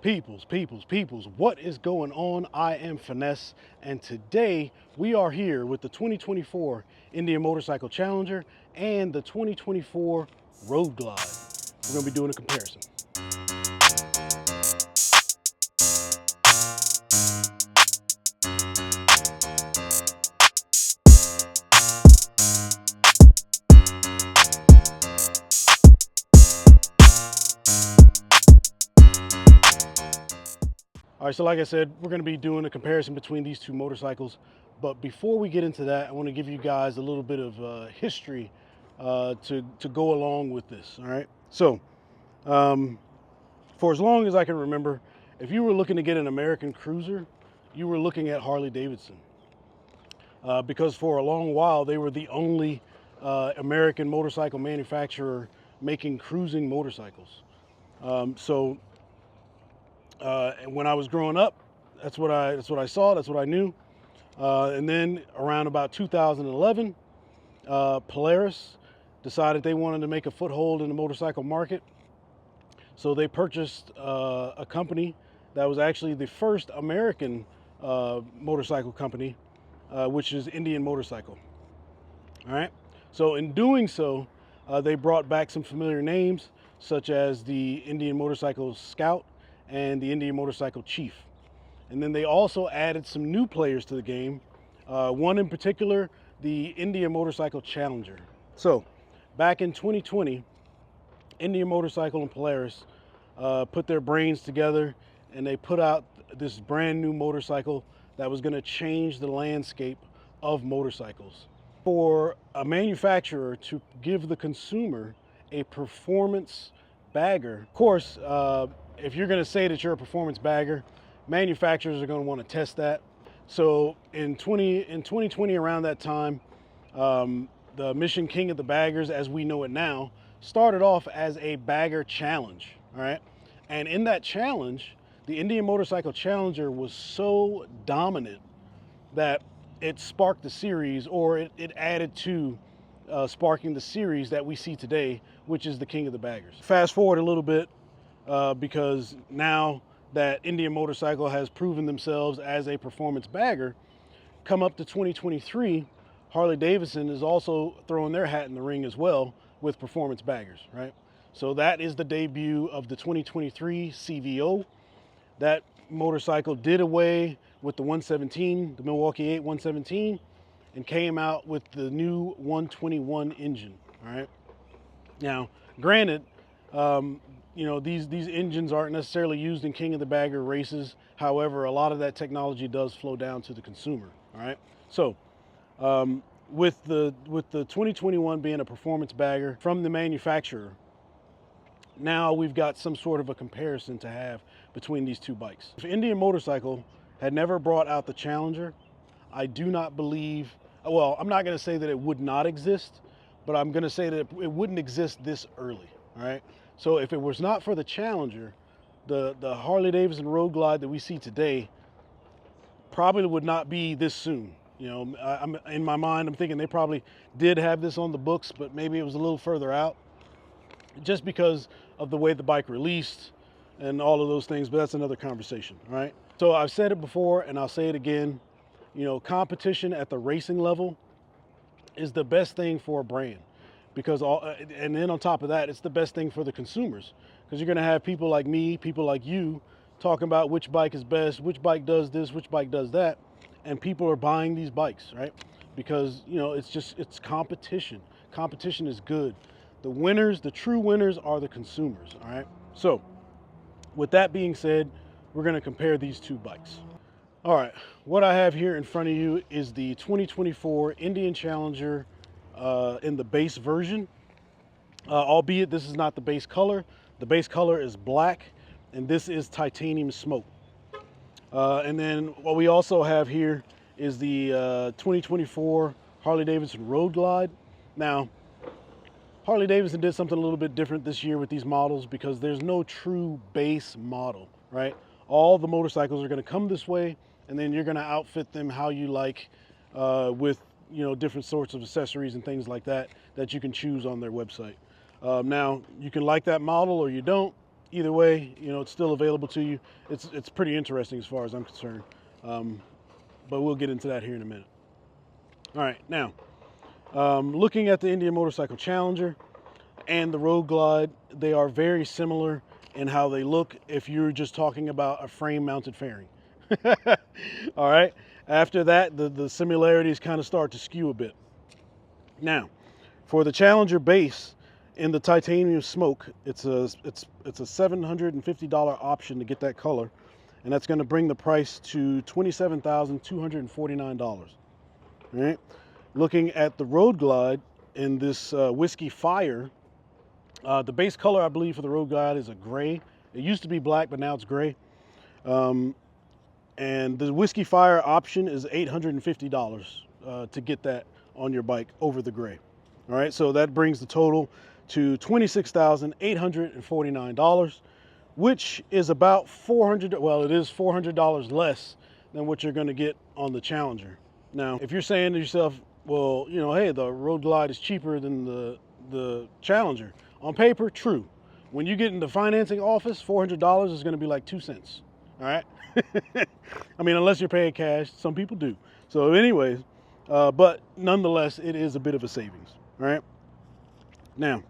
Peoples, what is going on? I am Finesse, and today we are here with the 2024 Indian Motorcycle Challenger and the 2024 Road Glide. We're going to be doing a comparison. All right, so like I said, we're going to be doing a comparison between these two motorcycles. But before we get into that, I want to give you guys a little bit of history to go along with this. All right. So for as long as I can remember, if you were looking to get an American cruiser, you were looking at Harley Davidson. Because for a long while, they were the only American motorcycle manufacturer making cruising motorcycles. And when I was growing up, that's what I saw, that's what I knew. And then around about 2011, Polaris decided they wanted to make a foothold in the motorcycle market. So they purchased a company that was actually the first American motorcycle company, which is Indian Motorcycle. All right. So in doing so, they brought back some familiar names, such as the Indian Motorcycle Scout and the Indian Motorcycle Chief. And then they also added some new players to the game. One in particular, the Indian Motorcycle Challenger. So back in 2020, Indian Motorcycle and Polaris put their brains together and they put out this brand new motorcycle that was going to change the landscape of motorcycles. For a manufacturer to give the consumer a performance bagger, of course, if you're going to say that you're a performance bagger, manufacturers are going to want to test that. So in 2020, around that time, the Mission King of the Baggers, as we know it now, started off as a bagger challenge. All right. And in that challenge, the Indian Motorcycle Challenger was so dominant that it sparked the series, or it added to sparking the series that we see today, which is the King of the Baggers. Fast forward a little bit, because now that Indian Motorcycle has proven themselves as a performance bagger, come up to 2023, Harley Davidson is also throwing their hat in the ring as well with performance baggers, right? So that is the debut of the 2023 CVO. That motorcycle did away with the 117, the Milwaukee 8 117, and came out with the new 121 engine, all right? Now, granted, you know, these engines aren't necessarily used in King of the Bagger races. However, a lot of that technology does flow down to the consumer. All right. So with the 2021 being a performance bagger from the manufacturer, now we've got some sort of a comparison to have between these two bikes. If Indian Motorcycle had never brought out the Challenger, I do not believe, well, I'm not going to say that it would not exist, but I'm going to say that it wouldn't exist this early. All right. So if it was not for the Challenger, the Harley Davidson Road Glide that we see today probably would not be this soon. You know, I'm in my mind, I'm thinking they probably did have this on the books, but maybe it was a little further out just because of the way the bike released and all of those things, but that's another conversation, all right? So I've said it before and I'll say it again, you know, competition at the racing level is the best thing for a brand. Because and then on top of that, it's the best thing for the consumers, because you're going to have people like me, people like you, talking about which bike is best, which bike does this, which bike does that, and people are buying these bikes, right? Because, you know, it's competition. Competition is good. The winners, the true winners, are the consumers, all right? So with that being said, we're going to compare these two bikes. All right, what I have here in front of you is the 2024 Indian Challenger in the base version, albeit this is not the base color. The base color is black, and this is titanium smoke. And then what we also have here is the 2024 Harley Davidson Road Glide. Now, Harley Davidson did something a little bit different this year with these models because there's no true base model, right? All the motorcycles are going to come this way, and then you're going to outfit them how you like, with, you know, different sorts of accessories and things like that that you can choose on their website. Now, you can like that model or you don't. either way, you know, it's still available to you. It's pretty interesting as far as I'm concerned. But we'll get into that here in a minute. All right, now, looking at the Indian Motorcycle Challenger and the Road Glide, they are very similar in how they look if you're just talking about a frame mounted fairing. All right, after that, the similarities kind of start to skew a bit. Now, for the Challenger base in the titanium smoke, it's a $750 option to get that color, and that's going to bring the price to $27,249. All right. Looking at the Road Glide in this Whiskey Fire, the base color I believe for the Road Glide is a gray. It used to be black, but now it's gray. And the Whiskey Fire option is $850 to get that on your bike over the gray. All right, so that brings the total to $26,849, which is about $400 less than what you're going to get on the Challenger. Now, if you're saying to yourself, well, you know, hey, the Road Glide is cheaper than the Challenger. On paper, true. When you get in the financing office, $400 is going to be like 2 cents. All right. I mean, unless you're paying cash, some people do. So anyways, but nonetheless, it is a bit of a savings. All right. Now,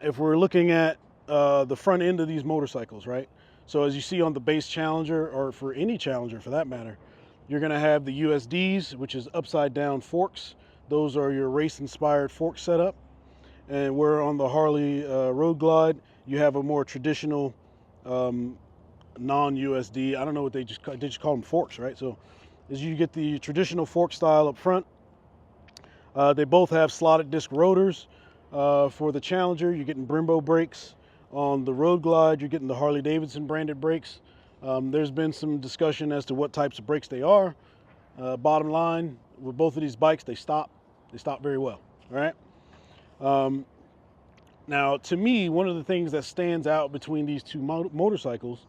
if we're looking at the front end of these motorcycles, right? So as you see on the base Challenger, or for any Challenger for that matter, you're going to have the USDs, which is upside down forks. Those are your race inspired fork setup. And where on the Harley Road Glide, you have a more traditional non-USD. I don't know what they just call them forks, right? So as you get the traditional fork style up front, they both have slotted disc rotors. For the Challenger, you're getting Brembo brakes. On the Road Glide, you're getting the Harley Davidson branded brakes. There's been some discussion as to what types of brakes they are. Bottom line, with both of these bikes, they stop very well. All right. Now, to me, one of the things that stands out between these two motorcycles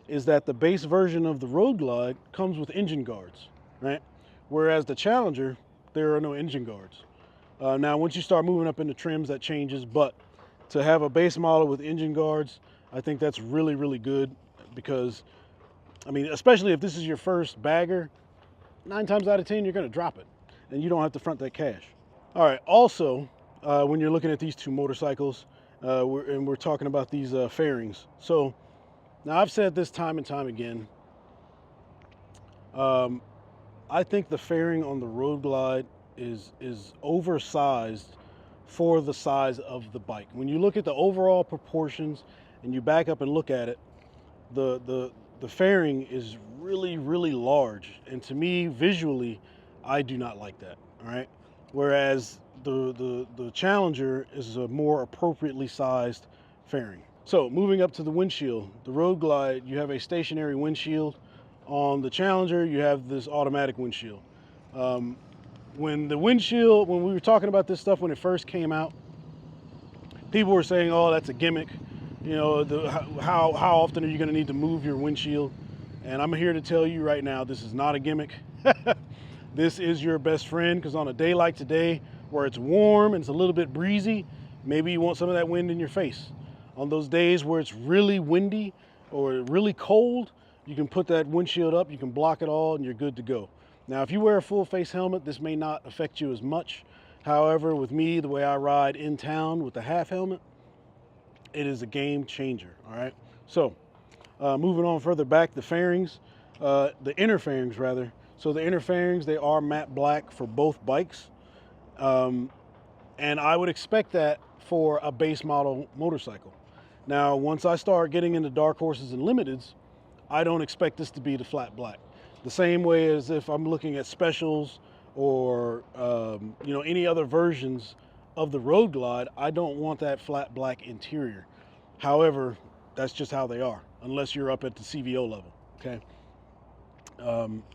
is that the base version of the Road Glide comes with engine guards, right? Whereas the Challenger, there are no engine guards. Now, once you start moving up into trims, that changes, but to have a base model with engine guards, I think that's really, really good because, I mean, especially if this is your first bagger, 9 times out of 10, you're going to drop it and you don't have to front that cash. All right. Also, when you're looking at these two motorcycles, we're talking about these fairings. So now I've said this time and time again. I think the fairing on the Road Glide is oversized for the size of the bike. When you look at the overall proportions and you back up and look at it, the fairing is really, really large. And to me, visually, I do not like that. All right. Whereas the Challenger is a more appropriately sized fairing. So moving up to the windshield, the Road Glide, you have a stationary windshield. On the Challenger, you have this automatic windshield. When we were talking about this stuff when it first came out, people were saying, oh, that's a gimmick. You know, how often are you going to need to move your windshield? And I'm here to tell you right now, this is not a gimmick. This is your best friend, because on a day like today, where it's warm and it's a little bit breezy, maybe you want some of that wind in your face. On those days where it's really windy or really cold, you can put that windshield up, you can block it all, and you're good to go. Now, if you wear a full face helmet, this may not affect you as much. However, with me, the way I ride in town with the half helmet, it is a game changer, all right? So, moving on further back, the fairings, the inner fairings rather. So the inner fairings, they are matte black for both bikes. And I would expect that for a base model motorcycle. Now, once I start getting into dark horses and limiteds, I don't expect this to be the flat black. The same way as if I'm looking at specials or you know, any other versions of the Road Glide, I don't want that flat black interior. However, that's just how they are, unless you're up at the CVO level, okay?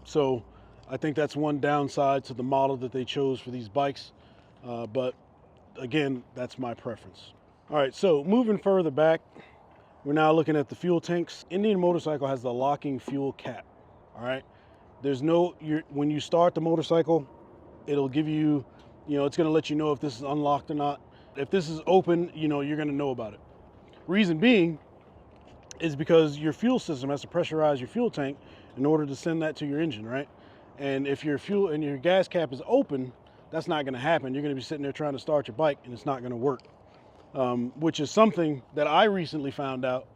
So I think that's one downside to the model that they chose for these bikes. But again, that's my preference. All right, so moving further back, we're now looking at the fuel tanks. Indian Motorcycle has the locking fuel cap, all right? There's no, when you start the motorcycle, it'll give you, you know, it's gonna let you know if this is unlocked or not. If this is open, you know, you're gonna know about it. Reason being, is because your fuel system has to pressurize your fuel tank in order to send that to your engine, right? And if your fuel and your gas cap is open, that's not going to happen. You're going to be sitting there trying to start your bike, and it's not going to work. Which is something that I recently found out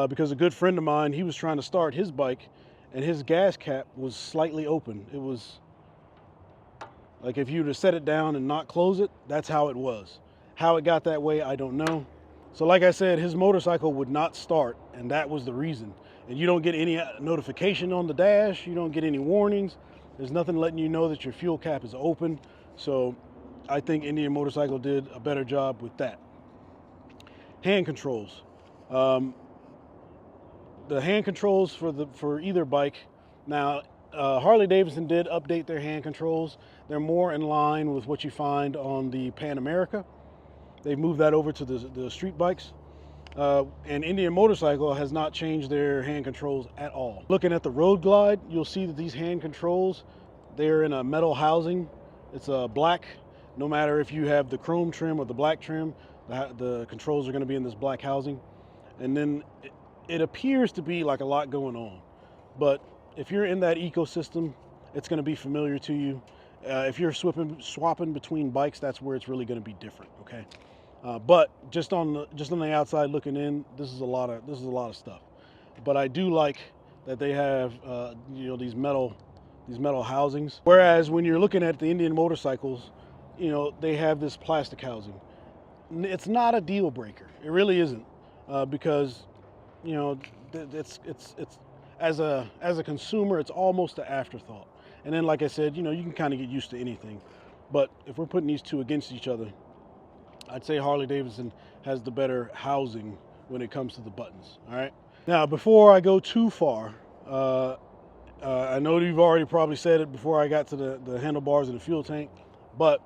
because a good friend of mine, he was trying to start his bike, and his gas cap was slightly open. It was like if you were to set it down and not close it, that's how it was. How it got that way, I don't know. So like I said, his motorcycle would not start, and that was the reason. And you don't get any notification on the dash. You don't get any warnings. There's nothing letting you know that your fuel cap is open. So I think Indian Motorcycle did a better job with that. Hand controls. The hand controls for either bike. Now, Harley Davidson did update their hand controls. They're more in line with what you find on the Pan America. They've moved that over to the street bikes. And Indian Motorcycle has not changed their hand controls at all. Looking at the Road Glide, you'll see that these hand controls, they're in a metal housing. It's black. No matter if you have the chrome trim or the black trim, the controls are going to be in this black housing. And then it appears to be like a lot going on. But if you're in that ecosystem, it's going to be familiar to you. If you're swapping between bikes, that's where it's really going to be different, okay? But just on the outside looking in, this is a lot of stuff. But I do like that they have these metal housings. Whereas when you're looking at the Indian motorcycles, they have this plastic housing. It's not a deal breaker. It really isn't, because it's as a consumer, it's almost an afterthought. And then, like I said, you can kind of get used to anything. But if we're putting these two against each other, I'd say Harley Davidson has the better housing when it comes to the buttons, all right? Now, before I go too far, I know you've already probably said it before I got to the handlebars and the fuel tank, but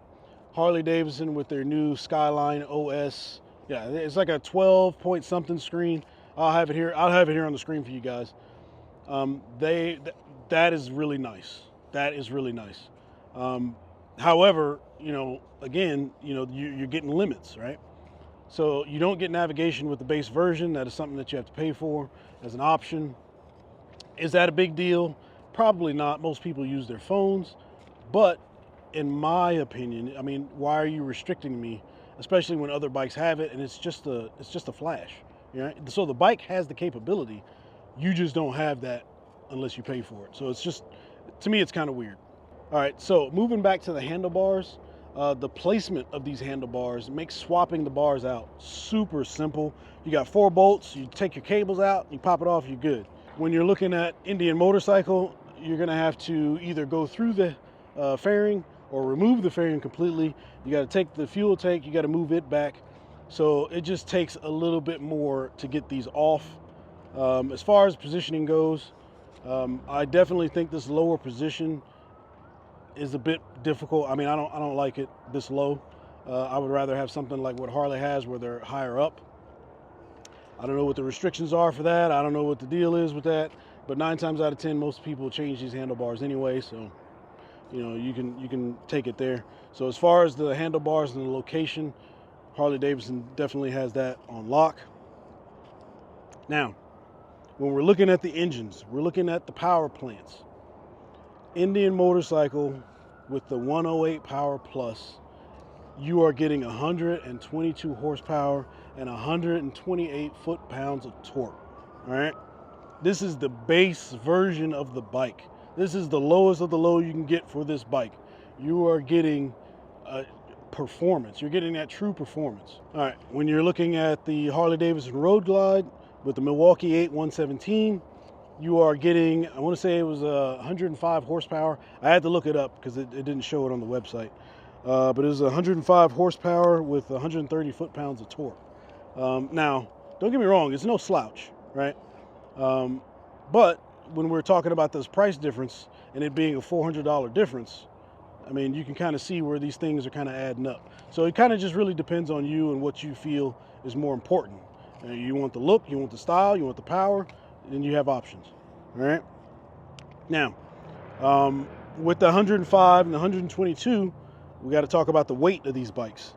Harley Davidson with their new Skyline OS, yeah, it's like a 12 point something screen. I'll have it here on the screen for you guys. That is really nice. That is really nice. However, again, you're getting limits, right? So you don't get navigation with the base version. That is something that you have to pay for as an option. Is that a big deal? Probably not. Most people use their phones. But in my opinion, I mean, why are you restricting me, especially when other bikes have it and it's just a flash, right? So the bike has the capability. You just don't have that unless you pay for it. So it's just, to me, it's kind of weird. All right, so moving back to the handlebars, the placement of these handlebars makes swapping the bars out super simple. You got 4 bolts, you take your cables out, you pop it off, you're good. When you're looking at Indian Motorcycle, you're gonna have to either go through the fairing or remove the fairing completely. You gotta take the fuel tank, you gotta move it back. So it just takes a little bit more to get these off. As far as positioning goes, I definitely think this lower position is a bit difficult. I mean, I don't like it this low. I would rather have something like what Harley has where they're higher up. I don't know what the restrictions are for that. I don't know what the deal is with that. But 9 times out of 10, most people change these handlebars anyway. So, you can take it there. So as far as the handlebars and the location, Harley Davidson definitely has that on lock. Now, when we're looking at the engines, we're looking at the power plants. Indian Motorcycle with the 108 Power Plus, you are getting 122 horsepower and 128 foot-pounds of torque, all right? This is the base version of the bike. This is the lowest of the low you can get for this bike. You are getting performance. You're getting that true performance. All right, when you're looking at the Harley Davidson Road Glide with the Milwaukee 8 117, you are getting, I want to say it was 105 horsepower. I had to look it up because it didn't show it on the website. But it was 105 horsepower with 130 foot-pounds of torque. Now, don't get me wrong, it's no slouch, right? But when we're talking about this price difference and it being a $400 difference, I mean, you can kind of see where these things are kind of adding up. So it kind of just really depends on you and what you feel is more important. You want the look, you want the style, you want the power, and you have options, all right? Now, with the 105 and the 122, we got to talk about the weight of these bikes.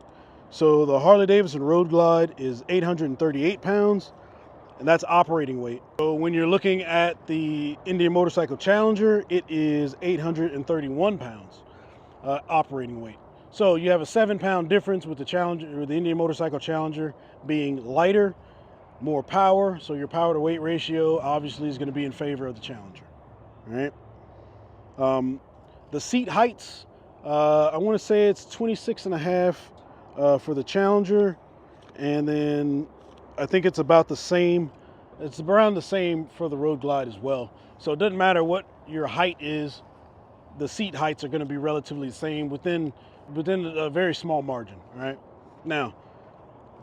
So the Harley Davidson Road Glide is 838 pounds. and that's operating weight. So when you're looking at the Indian Motorcycle Challenger, it is 831 pounds operating weight. So you have a 7-pound difference with the Challenger, or the Indian Motorcycle Challenger being lighter, more power. So your power to weight ratio obviously is going to be in favor of the Challenger. All right. The seat heights, I want to say it's 26.5 for the Challenger, and then I think it's about the same. It's around the same for the Road Glide as well. So it doesn't matter what your height is, the seat heights are going to be relatively the same within a very small margin. Right now,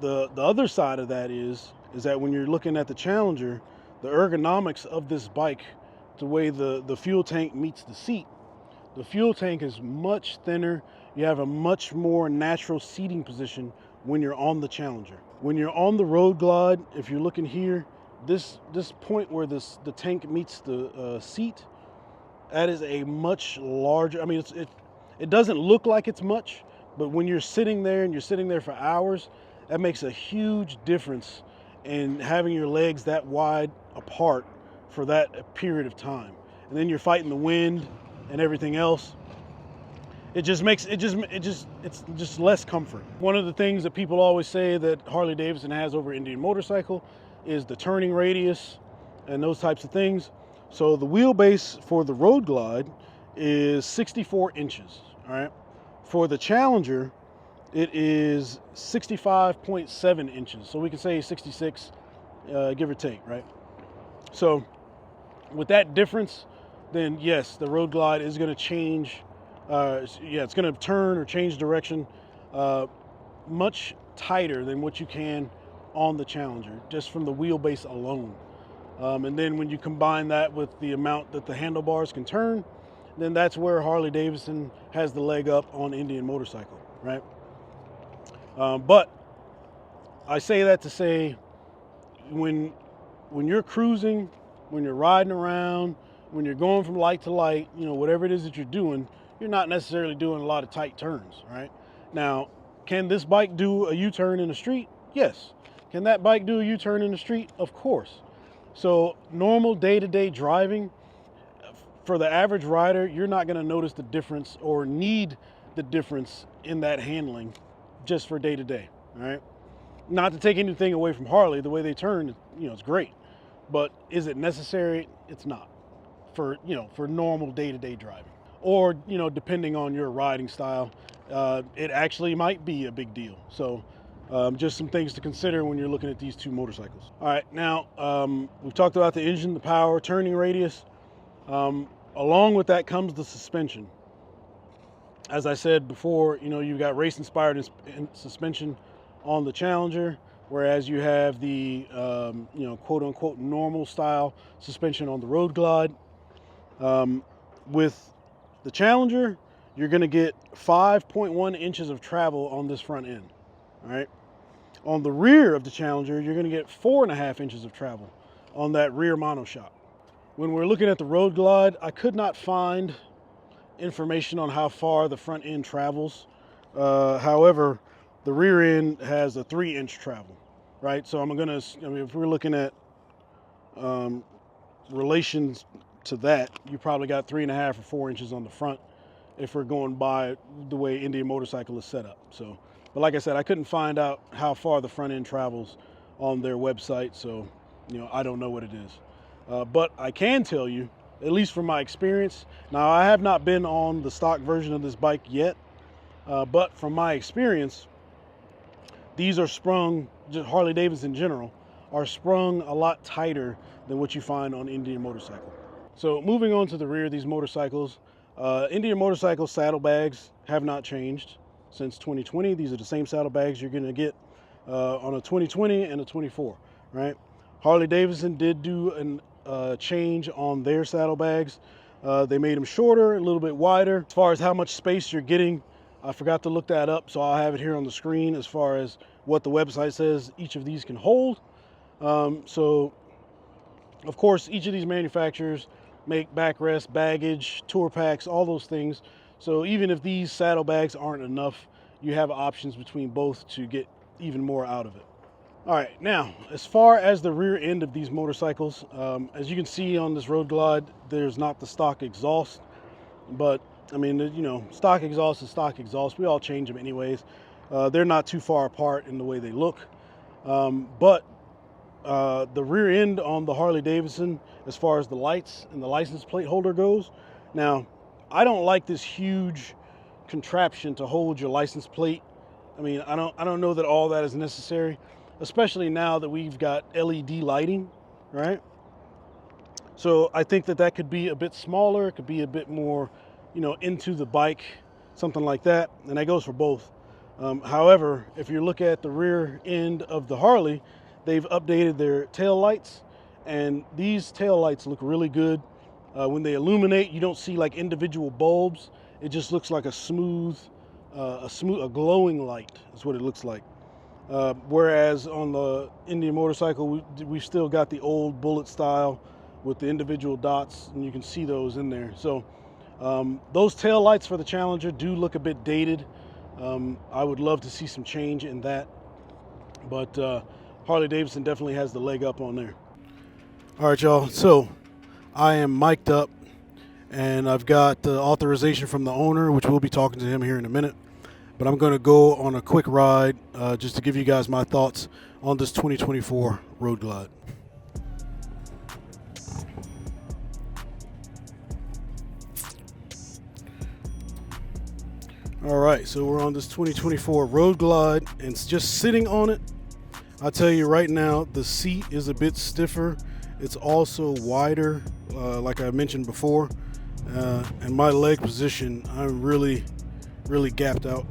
the other side of that is that when you're looking at the Challenger, the ergonomics of this bike, the way the fuel tank meets the seat, the fuel tank is much thinner. You have a much more natural seating position when you're on the Challenger. When you're on the Road Glide, if you're looking here, this point where the tank meets the seat, that is a much larger, I mean, it doesn't look like it's much, but when you're sitting there and you're sitting there for hours, that makes a huge difference in having your legs that wide apart for that period of time. And then you're fighting the wind and everything else. It's just less comfort. One of the things that people always say that Harley Davidson has over Indian Motorcycle is the turning radius and those types of things. So the wheelbase for the Road Glide is 64 inches, all right? For the Challenger, it is 65.7 inches. So we can say 66, give or take, right? So with that difference, then yes, the Road Glide is going to change. It's going to turn or change direction much tighter than what you can on the Challenger, just from the wheelbase alone. And then when you combine that with the amount that the handlebars can turn, then that's where Harley Davidson has the leg up on Indian Motorcycle, right? But I say that to say, when you're cruising, when you're riding around, when you're going from light to light, whatever it is that you're doing, you're not necessarily doing a lot of tight turns, right? Now, can this bike do a U-turn in the street? Yes. Can that bike do a U-turn in the street? Of course. So normal day-to-day driving, for the average rider, you're not going to notice the difference or need the difference in that handling just for day-to-day, all right? Not to take anything away from Harley, the way they turn, it's great. But is it necessary? It's not for normal day-to-day driving. Or, depending on your riding style, it actually might be a big deal. So just some things to consider when you're looking at these two motorcycles. All right, now we've talked about the engine, the power, turning radius. Along with that comes the suspension. As I said before, you've got race-inspired suspension on the Challenger, whereas you have the, quote-unquote normal style suspension on the Road Glide. With the Challenger, you're going to get 5.1 inches of travel on this front end, all right? On the rear of the Challenger, you're going to get 4.5 inches of travel on that rear monoshock. When we're looking at the Road Glide, I could not find information on how far the front end travels. However, the rear end has a 3-inch travel, right? So if we're looking at relations to that, you probably got 3.5 or 4 inches on the front if we're going by the way Indian Motorcycle is set up. So, but like I said, I couldn't find out how far the front end travels on their website, so I don't know what it is. But I can tell you, at least from my experience, now I have not been on the stock version of this bike yet, but from my experience, these are sprung, just Harley Davidson in general, are sprung a lot tighter than what you find on Indian Motorcycle. So moving on to the rear of these motorcycles, Indian Motorcycle saddlebags have not changed since 2020. These are the same saddlebags you're going to get on a 2020 and a 24, right? Harley Davidson did do a change on their saddlebags. They made them shorter, a little bit wider. As far as how much space you're getting, I forgot to look that up, so I'll have it here on the screen as far as what the website says each of these can hold. So, of course, each of these manufacturers make backrest, baggage, tour packs, all those things. So even if these saddlebags aren't enough, you have options between both to get even more out of it. All right, now as far as the rear end of these motorcycles, as you can see on this Road Glide, there's not the stock exhaust, but I mean, you know, stock exhaust is stock exhaust. We all change them anyways. They're not too far apart in the way they look, but the rear end on the Harley Davidson, as far as the lights and the license plate holder goes, now I don't like this huge contraption to hold your license plate. I mean, I don't know that all that is necessary, especially now that we've got LED lighting, right? So I think that that could be a bit smaller. It could be a bit more, you know, into the bike, something like that. And that goes for both. However, if you look at the rear end of the Harley, they've updated their tail lights, and these tail lights look really good. When they illuminate, you don't see like individual bulbs. It just looks like a glowing light is what it looks like. Whereas on the Indian motorcycle, we've still got the old bullet style with the individual dots, and you can see those in there. So those tail lights for the Challenger do look a bit dated. I would love to see some change in that, but Harley Davidson definitely has the leg up on there. All right, y'all, so I am mic'd up, and I've got the authorization from the owner, which we'll be talking to him here in a minute. But I'm going to go on a quick ride just to give you guys my thoughts on this 2024 Road Glide. All right, so we're on this 2024 Road Glide, and it's just sitting on it. I'll tell you right now, the seat is a bit stiffer. It's also wider, like I mentioned before. And my leg position, I'm really gapped out.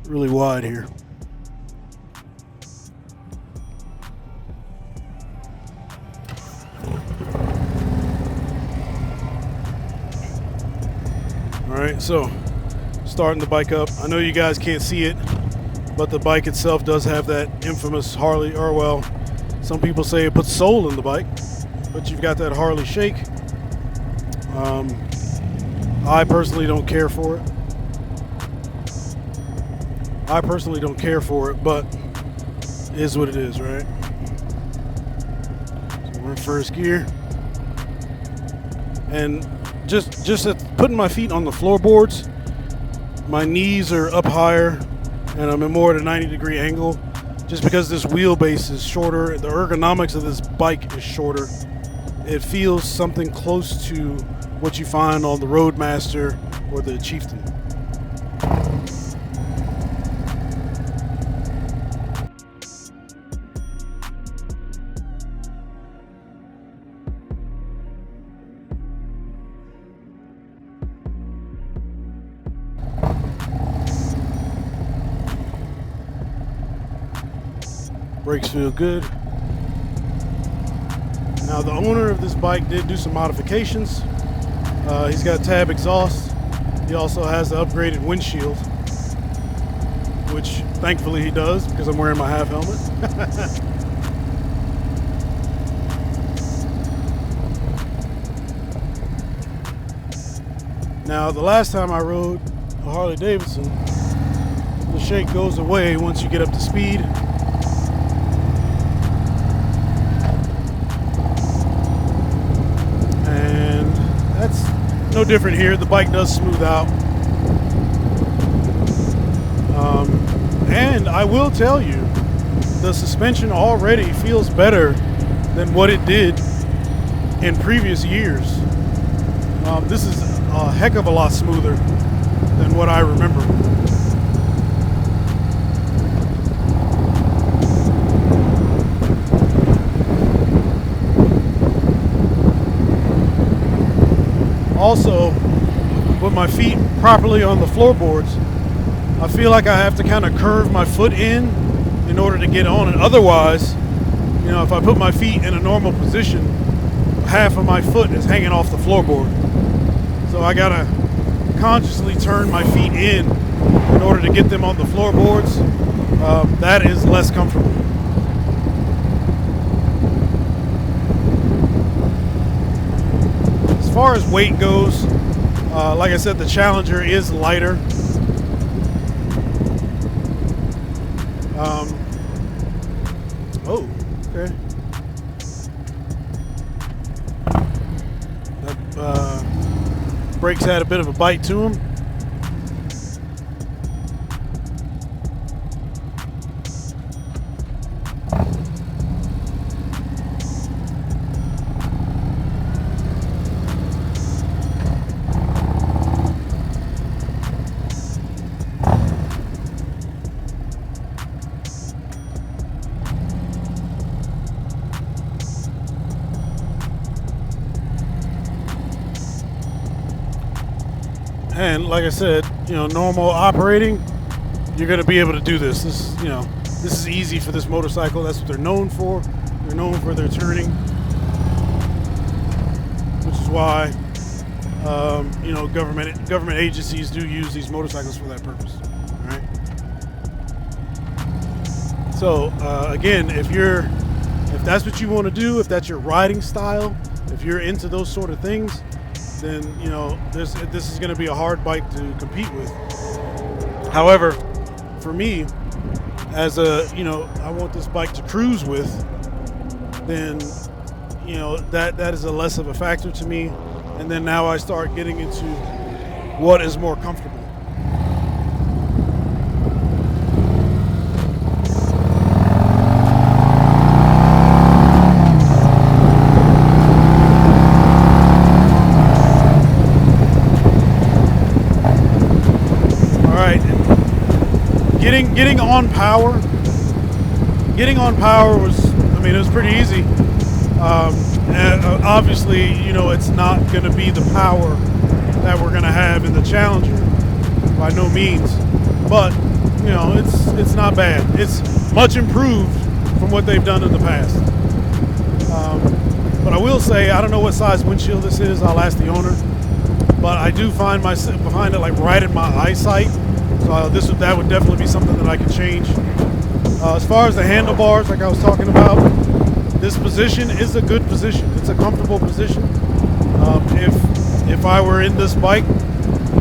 Really wide here. All right, so starting the bike up. I know you guys can't see it, but the bike itself does have that infamous Harley, or well, some people say it puts soul in the bike, but you've got that Harley shake. I personally don't care for it. But it is what it is, right? So we're in first gear. And just at putting my feet on the floorboards, my knees are up higher and I'm in more at a 90-degree angle, just because this wheelbase is shorter. The ergonomics of this bike is shorter. It feels something close to what you find on the Roadmaster or the Chieftain. Brakes feel good. Now the owner of this bike did do some modifications. He's got tab exhaust. He also has the upgraded windshield, which thankfully he does because I'm wearing my half helmet. Now the last time I rode a Harley Davidson, the shake goes away once you get up to speed. That's no different here. The bike does smooth out. And I will tell you, the suspension already feels better than what it did in previous years. This is a heck of a lot smoother than what I remember. Also, with my feet properly on the floorboards, I feel like I have to kind of curve my foot in order to get on it. Otherwise, you know, if I put my feet in a normal position, half of my foot is hanging off the floorboard. So I gotta consciously turn my feet in order to get them on the floorboards. That is less comfortable. As far as weight goes, like I said, the Challenger is lighter. Brakes had a bit of a bite to them. And like I said, you know, normal operating, you're going to be able to do this. This, you know, this is easy for this motorcycle. That's what they're known for. They're known for their turning, which is why, you know, government agencies do use these motorcycles for that purpose. All right. So again, if that's what you want to do, if that's your riding style, if you're into those sort of things, then you know this is going to be a hard bike to compete with. However, for me, as a, you know, I want this bike to cruise with, then you know that is a less of a factor to me. And then now I start getting into what is more comfortable. Getting on power was, I mean, it was pretty easy. And obviously, you know, it's not going to be the power that we're going to have in the Challenger, by no means. But, you know, it's not bad. It's much improved from what they've done in the past. But I will say, I don't know what size windshield this is. I'll ask the owner. But I do find myself behind it, like right in my eyesight. So that would definitely be something that I could change. As far as the handlebars, like I was talking about, this position is a good position. It's a comfortable position. If I were in this bike,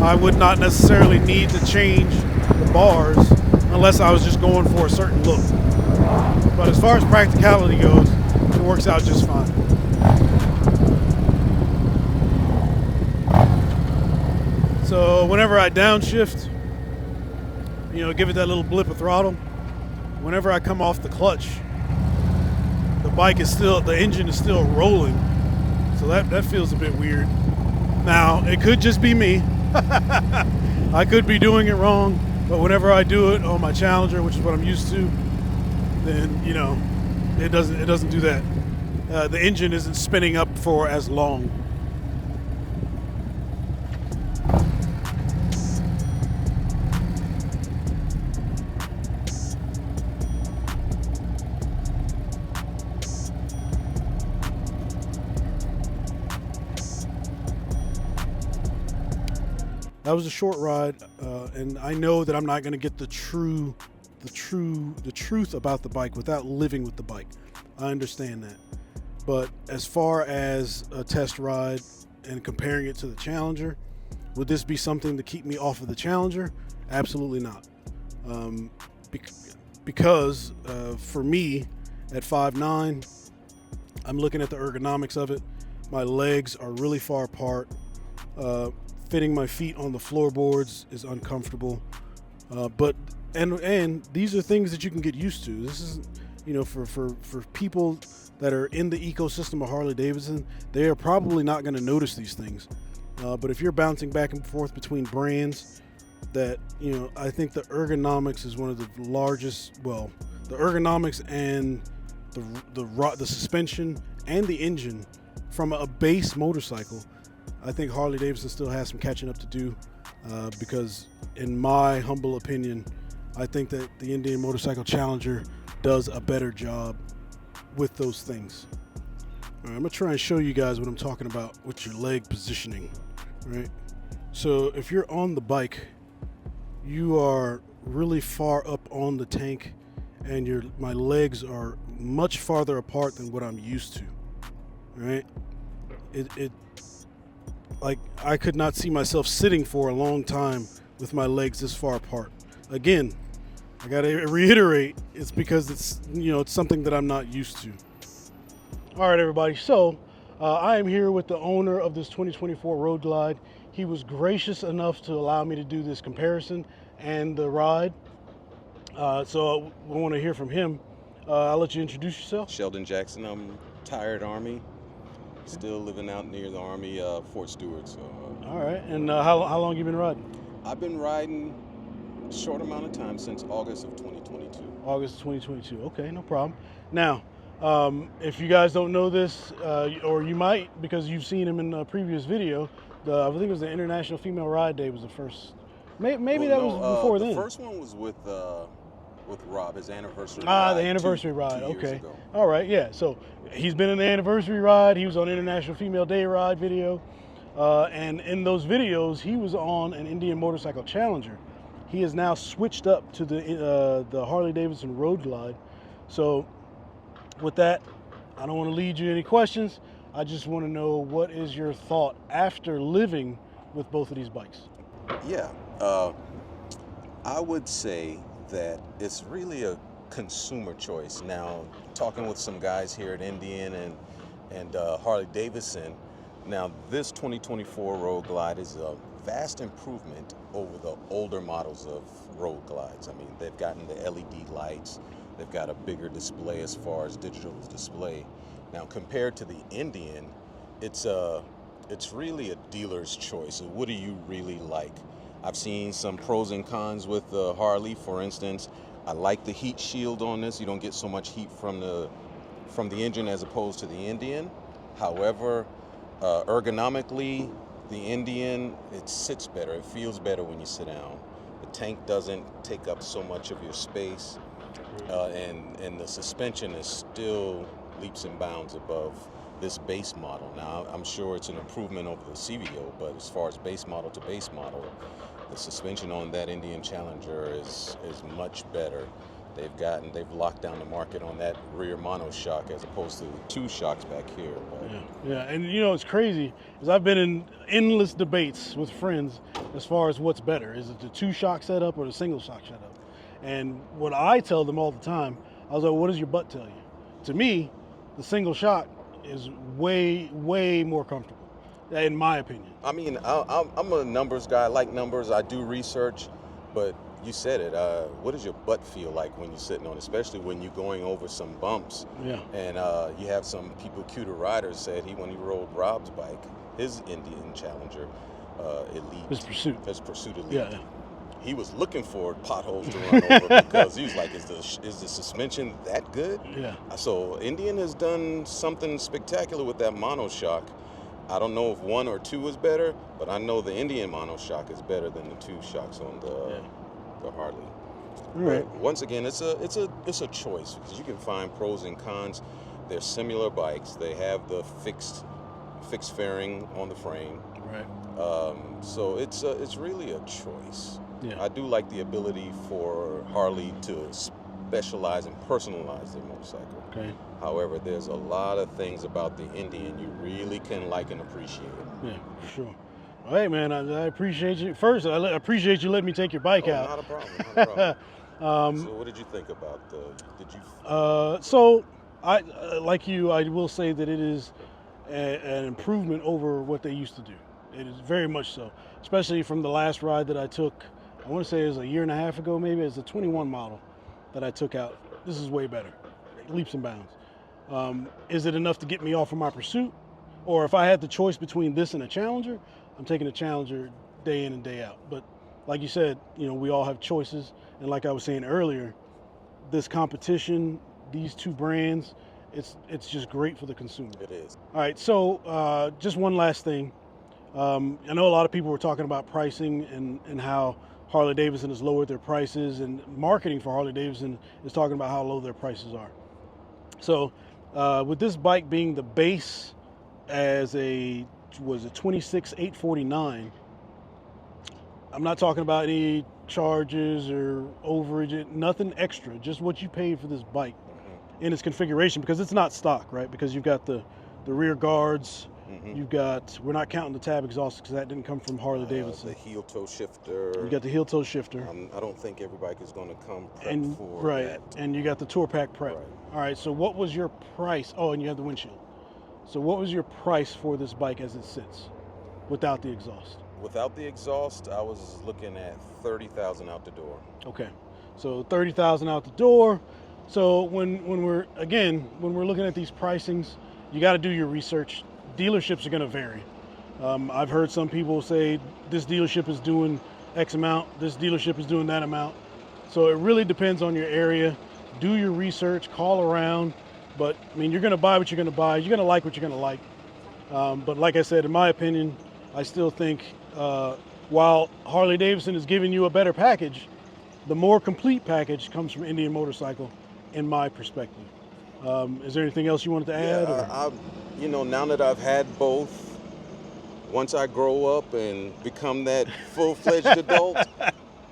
I would not necessarily need to change the bars unless I was just going for a certain look. But as far as practicality goes, it works out just fine. So whenever I downshift, you know, give it that little blip of throttle, whenever I come off the clutch, the engine is still rolling. So that feels a bit weird. Now, it could just be me. I could be doing it wrong, but whenever I do it on my Challenger, which is what I'm used to, then, you know, it doesn't do that. The engine isn't spinning up for as long. That was a short ride, and I know that I'm not going to get the truth about the bike without living with the bike. I understand that. But as far as a test ride and comparing it to the Challenger, would this be something to keep me off of the Challenger? Absolutely not. Because for me, at 5'9", I'm looking at the ergonomics of it. My legs are really far apart. Fitting my feet on the floorboards is uncomfortable, but these are things that you can get used to. This is, you know, for people that are in the ecosystem of Harley Davidson, they are probably not going to notice these things. But if you're bouncing back and forth between brands, that, you know, I think the ergonomics is one of the largest. Well, the ergonomics and the suspension and the engine from a base motorcycle, I think Harley Davidson still has some catching up to do, because in my humble opinion, I think that the Indian Motorcycle Challenger does a better job with those things. All right, I'm gonna try and show you guys what I'm talking about with your leg positioning, right? So if you're on the bike, you are really far up on the tank, and my legs are much farther apart than what I'm used to, right? Like, I could not see myself sitting for a long time with my legs this far apart. Again, I gotta reiterate, it's because it's, you know, it's something that I'm not used to. All right, everybody. So I am here with the owner of this 2024 Road Glide. He was gracious enough to allow me to do this comparison and the ride. So we want to hear from him. I'll let you introduce yourself. Sheldon Jackson. I'm retired Army, still living out near the Army, Fort Stewart. So. All right, and how long you been riding? I've been riding a short amount of time since August of 2022. August 2022. Okay, no problem. Now, if you guys don't know this, or you might because you've seen him in a previous video, I think it was the International Female Ride Day was the first. Maybe that was before then. The first one was with Rob, his anniversary ride. ride. The anniversary ride. Two Okay. years ago. All right. Yeah. So he's been in the anniversary ride. He was on International Female Day ride video, and in those videos he was on an Indian Motorcycle Challenger. He has now switched up to the Harley Davidson Road Glide. So with that, I don't want to lead you any questions. I just want to know, what is your thought after living with both of these bikes? Yeah, I would say that it's really a consumer choice. Now, talking with some guys here at Indian and Harley Davidson, now this 2024 Road Glide is a vast improvement over the older models of Road Glides. I mean, they've gotten the LED lights, they've got a bigger display as far as digital display. Now, compared to the Indian, it's really a dealer's choice. What do you really like? I've seen some pros and cons with the Harley. For instance, I like the heat shield on this. You don't get so much heat from the engine as opposed to the Indian. However, ergonomically, the Indian, it sits better. It feels better when you sit down. The tank doesn't take up so much of your space, and the suspension is still leaps and bounds above this base model. Now, I'm sure it's an improvement over the CVO, but as far as base model to base model, the suspension on that Indian Challenger is much better. They've locked down the market on that rear monoshock as opposed to the two shocks back here. Yeah, and you know, it's crazy, because I've been in endless debates with friends as far as what's better. Is it the two shock setup or the single shock setup? And what I tell them all the time, I was like, what does your butt tell you? To me, the single shock is way more comfortable, in my opinion. I mean, I'm a numbers guy. I like numbers. I do research, but you said it. What does your butt feel like when you're sitting on, especially when you're going over some bumps? Yeah. And you have some people, cuter riders, said when he rode Rob's bike, his Indian Challenger Elite. His Pursuit Elite. Yeah. He was looking for potholes to run over because he was like, is the suspension that good? Yeah. So Indian has done something spectacular with that monoshock. I don't know if one or two is better, but I know the Indian monoshock is better than the two shocks on the Harley. Right. But once again, it's a choice, because you can find pros and cons. They're similar bikes. They have the fixed fairing on the frame. Right. So it's really a choice. Yeah. I do like the ability for Harley to specialize and personalize their motorcycle. Okay. However, there's a lot of things about the Indian you really can like and appreciate. Yeah, for sure. Well, hey, man, I appreciate you. First, I appreciate you letting me take your bike out. Not a problem. Not a problem. So what did you think about So, like you, I will say that it is an improvement over what they used to do. It is very much so, especially from the last ride that I took. I want to say it was a year and a half ago, maybe. It's a 21 model that I took out. This is way better, leaps and bounds. Is it enough to get me off of my Pursuit? Or if I had the choice between this and a Challenger, I'm taking a Challenger day in and day out. But like you said, you know, we all have choices. And like I was saying earlier, this competition, these two brands, it's just great for the consumer. It is. All right, so just one last thing. I know a lot of people were talking about pricing and how Harley Davidson has lowered their prices, and marketing for Harley Davidson is talking about how low their prices are. So with this bike being the base as a 26,849, I'm not talking about any charges or overage, nothing extra, just what you paid for this bike in its configuration, because it's not stock, right? Because you've got the rear guards, you've got, we're not counting the tab exhaust because that didn't come from Harley Davidson. The heel toe shifter. You got the heel toe shifter. I don't think every bike is going to come prepped for that. And you got the Tour Pack prep. Right. All right, so what was your price? Oh, and you have the windshield. So what was your price for this bike as it sits without the exhaust? Without the exhaust, I was looking at 30,000 out the door. Okay, so 30,000 out the door. So when we're looking at these pricings, you got to do your research. Dealerships are going to vary. I've heard some people say this dealership is doing X amount, this dealership is doing that amount. So it really depends on your area. Do your research, call around. But I mean, you're going to buy what you're going to buy. You're going to like what you're going to like. But like I said, in my opinion, I still think while Harley Davidson is giving you a better package, the more complete package comes from Indian Motorcycle, in my perspective. Is there anything else you wanted to add? Yeah, now that I've had both, once I grow up and become that full-fledged adult,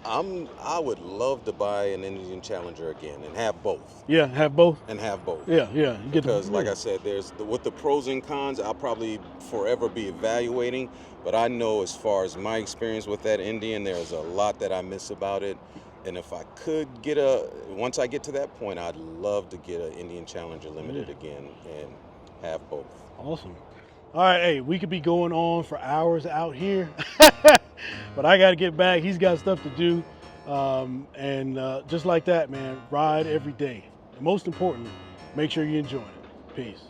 I would love to buy an Indian Challenger again and have both. Yeah, have both. Yeah. You get because, like I said, with the pros and cons, I'll probably forever be evaluating. But I know, as far as my experience with that Indian, there's a lot that I miss about it. And if I could once I get to that point, I'd love to get an Indian Challenger Limited again and have both. Awesome. All right, hey, we could be going on for hours out here, but I got to get back. He's got stuff to do. Just like that, man, ride every day. And most importantly, make sure you enjoy it. Peace.